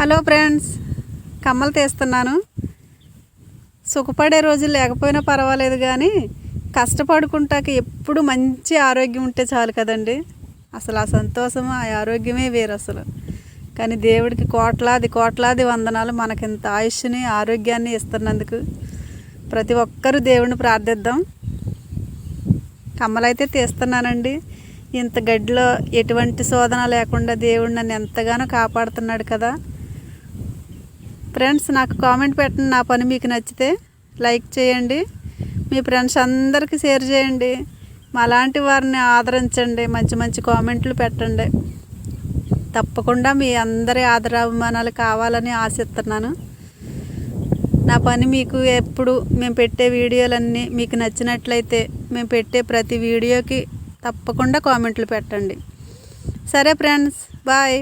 Hello friends, కమ్మలు తీస్తున్నాను. సుఖపడే రోజులు లేకపోయినా పర్వాలేదు, కానీ కష్టపడుకుంటాక ఎప్పుడు మంచి ఆరోగ్యం ఉంటే చాలు కదండి. అసలు ఆ సంతోషం, ఆ ఆరోగ్యమే వేరు అసలు. కానీ దేవుడికి కోట్లాది వందనాలు, మనకింత ఆయుష్ని ఆరోగ్యాన్ని ఇస్తున్నందుకు. ప్రతి ఒక్కరూ దేవుడిని ప్రార్థిద్దాం. కమ్మలైతే తీస్తున్నానండి. ఇంత గడ్డిలో ఎటువంటి శోధన లేకుండా దేవుడు నన్ను ఎంతగానో కాపాడుతున్నాడు కదా. ఫ్రెండ్స్, నాకు కామెంట్ పెట్టండి. నా పని మీకు నచ్చితే లైక్ చేయండి, మీ ఫ్రెండ్స్ అందరికీ షేర్ చేయండి. మాలాంటి వారిని ఆదరించండి, మంచి మంచి కామెంట్లు పెట్టండి. తప్పకుండా మీ అందరి ఆదరాభిమానాలు కావాలని ఆశిస్తున్నాను. నా పని మీకు ఎప్పుడు మేము పెట్టే వీడియోలన్నీ మీకు నచ్చినట్లయితే మేము పెట్టే ప్రతి వీడియోకి తప్పకుండా కామెంట్లు పెట్టండి. సరే ఫ్రెండ్స్, బాయ్.